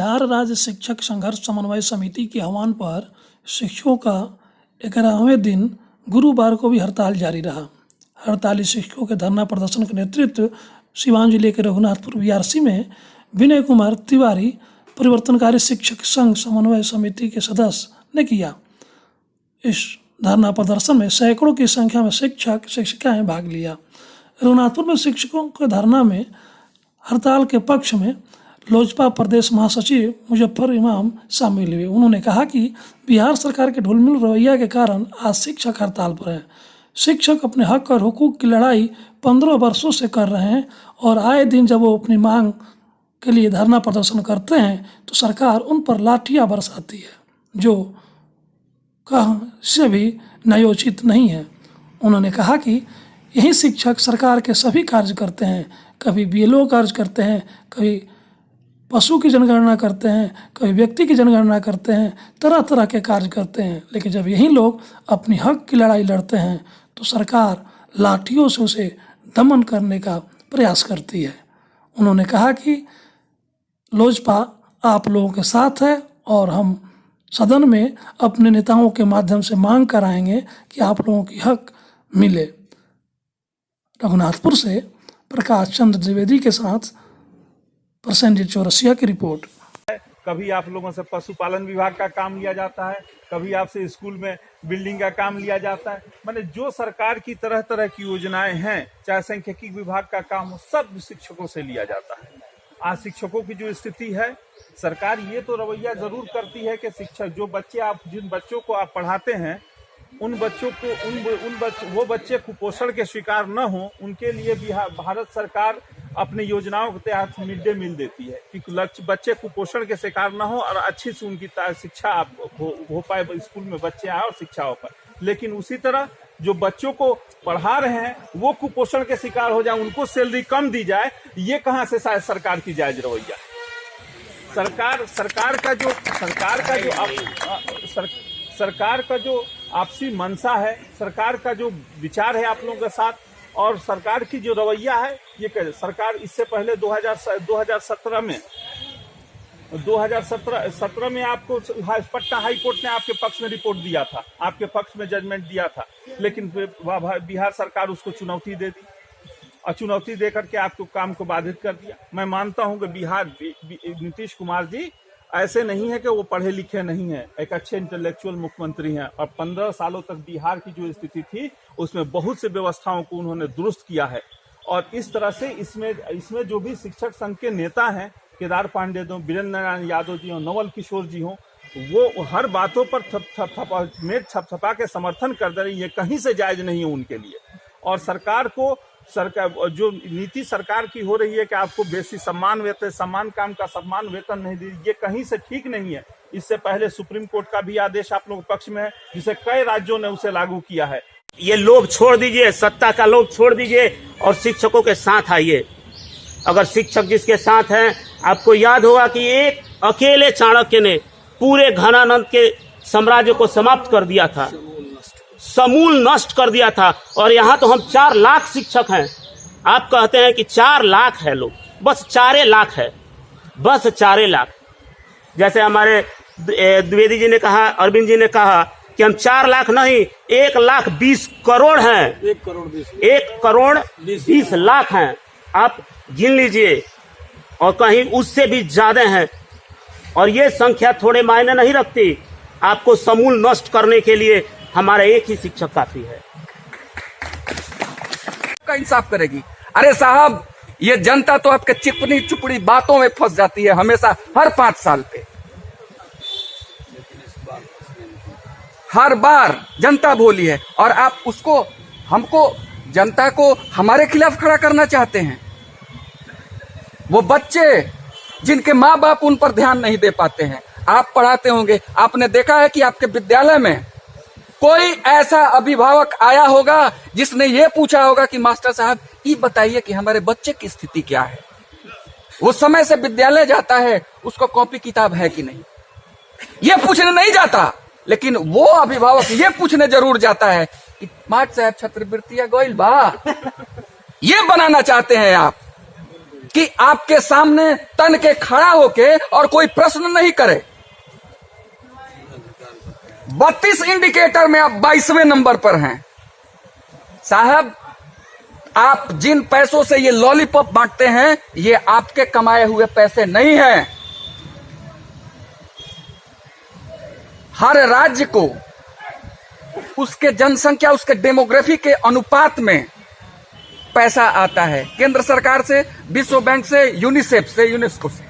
बिहार राज्य शिक्षक संघर्ष समन्वय समिति के आह्वान पर शिक्षकों का 11वें दिन गुरुवार को भी हड़ताल जारी रहा। हड़ताली शिक्षकों के धरना प्रदर्शन का नेतृत्व सिवान जिले के रघुनाथपुर बीआरसी में विनय कुमार तिवारी परिवर्तनकारी शिक्षक संघ समन्वय समिति के सदस्य ने किया। इस धरना प्रदर्शन में सैकड़ों की संख्या में शिक्षक शिक्षिकाएं भाग लिया। रघुनाथपुर में शिक्षकों के धरना में हड़ताल के पक्ष में लोजपा प्रदेश महासचिव मुजफ्फर इमाम शामिल हुए। उन्होंने कहा कि बिहार सरकार के ढुलमुल रवैया के कारण आज शिक्षक हड़ताल पर हैं। शिक्षक अपने हक और हुकूक की लड़ाई 15 वर्षों से कर रहे हैं और आए दिन जब वो अपनी मांग के लिए धरना प्रदर्शन करते हैं तो सरकार उन पर लाठियां बरसाती है, जो कहाँ से भी न्यायोचित नहीं है। उन्होंने कहा कि यही शिक्षक सरकार के सभी कार्य करते हैं, कभी बीएलओ कार्य करते हैं, कभी पशु की जनगणना करते हैं, कभी व्यक्ति की जनगणना करते हैं, तरह तरह के कार्य करते हैं। लेकिन जब यही लोग अपनी हक की लड़ाई लड़ते हैं तो सरकार लाठियों से उसे दमन करने का प्रयास करती है। उन्होंने कहा कि लोजपा आप लोगों के साथ है और हम सदन में अपने नेताओं के माध्यम से मांग कराएंगे कि आप लोगों की हक मिले। रघुनाथपुर से प्रकाश चंद्र द्विवेदी के साथ प्रसेनजीत चौरसिया की रिपोर्ट। कभी आप लोगों से पशुपालन विभाग का काम लिया जाता है, कभी आपसे स्कूल में बिल्डिंग का काम लिया जाता है। माने जो सरकार की तरह तरह की योजनाएं हैं, चाहे सांख्यिकी विभाग का काम हो, सब शिक्षकों से लिया जाता है। आज शिक्षकों की जो स्थिति है, सरकार ये तो रवैया जरूर करती है कि शिक्षक जो बच्चे आप जिन बच्चों को आप पढ़ाते हैं उन बच्चों को वो बच्चे कुपोषण के शिकार न हो, उनके लिए भारत सरकार अपनी योजनाओं के तहत मिड डे मील देती है कि बच्चे कुपोषण के शिकार न हो और अच्छी से उनकी शिक्षा हो पाए, स्कूल में बच्चे आए और शिक्षा हो पाए। लेकिन उसी तरह जो बच्चों को पढ़ा रहे हैं वो कुपोषण के शिकार हो जाए, उनको सैलरी कम दी जाए, ये कहाँ से शायद सरकार की जायज रवैया। सरकार का जो आपसी मंशा है, सरकार का जो विचार है आप लोगों के साथ, और सरकार की जो रवैया है, ये कह सरकार इससे पहले 2017 में आपको पटना हाई कोर्ट ने आपके पक्ष में रिपोर्ट दिया था, आपके पक्ष में जजमेंट दिया था, लेकिन बिहार सरकार उसको चुनौती दे दी और चुनौती दे करके आपको काम को बाधित कर दिया। मैं मानता हूं कि बिहार नीतीश कुमार जी ऐसे नहीं है कि वो पढ़े लिखे नहीं है, एक अच्छे इंटेलेक्चुअल मुख्यमंत्री हैं और 15 सालों तक बिहार की जो स्थिति थी उसमें बहुत से व्यवस्थाओं को उन्होंने दुरुस्त किया है। और इस तरह से इसमें जो भी शिक्षक संघ के नेता हैं, केदार पांडे हो, वीरेंद्र नारायण यादव जी हो, नवल किशोर जी हो, वो हर बातों पर थपथपा के समर्थन कर दे रही है, कहीं से जायज नहीं है उनके लिए। और सरकार जो नीति सरकार की हो रही है कि आपको बेसी सम्मान काम का सम्मान वेतन नहीं दी, ये कहीं से ठीक नहीं है। इससे पहले सुप्रीम कोर्ट का भी आदेश आप लोगों के पक्ष में है, जिसे कई राज्यों ने उसे लागू किया है। ये लोभ छोड़ दीजिए, सत्ता का लोभ छोड़ दीजिए और शिक्षकों के साथ आइए। अगर शिक्षक जिसके साथ हैं, आपको याद होगा कि एक अकेले चाणक्य ने पूरे घनानंद के साम्राज्य को समाप्त कर दिया था, समूल नष्ट कर दिया था। और यहाँ तो हम 4 लाख शिक्षक हैं। आप कहते हैं कि 4 लाख है लोग, बस 4 लाख है, बस 4 लाख। जैसे हमारे द्विवेदी जी ने कहा, अरविंद जी ने कहा कि हम 4 लाख नहीं, 1,20 करोड़ हैं, 1 करोड़ 20 लाख हैं। आप गिन लीजिए, और कहीं उससे भी ज्यादा हैं। और ये संख्या थोड़े मायने नहीं रखती। आपको समूल नष्ट करने के लिए हमारा एक ही शिक्षक काफी है। का इंसाफ करेगी? अरे साहब, ये जनता तो आपके चिपनी चुपड़ी बातों में फंस जाती है हमेशा, हर 5 साल पे। हर बार जनता बोली है और आप हमको जनता को हमारे खिलाफ खड़ा करना चाहते हैं। वो बच्चे जिनके माँ बाप उन पर ध्यान नहीं दे पाते हैं, आप पढ़ाते होंगे, आपने देखा है कि आपके विद्यालय में कोई ऐसा अभिभावक आया होगा जिसने ये पूछा होगा कि मास्टर साहब ये बताइए कि हमारे बच्चे की स्थिति क्या है। वो समय से विद्यालय जाता है, उसको कॉपी किताब है कि नहीं, ये पूछने नहीं जाता। लेकिन वो अभिभावक ये पूछने जरूर जाता है कि मास्टर साहब छात्रवृत्तियां गोइल बा। ये बनाना चाहते हैं आप। कि आपके सामने तन के खड़ा होके और कोई प्रश्न नहीं करे। 32 इंडिकेटर में आप 22वें नंबर पर हैं। साहब, आप जिन पैसों से ये लॉलीपॉप बांटते हैं, ये आपके कमाए हुए पैसे नहीं हैं। हर राज्य को उसके जनसंख्या, उसके डेमोग्राफी के अनुपात में पैसा आता है, केंद्र सरकार से, विश्व बैंक से, यूनिसेफ से, यूनेस्को से।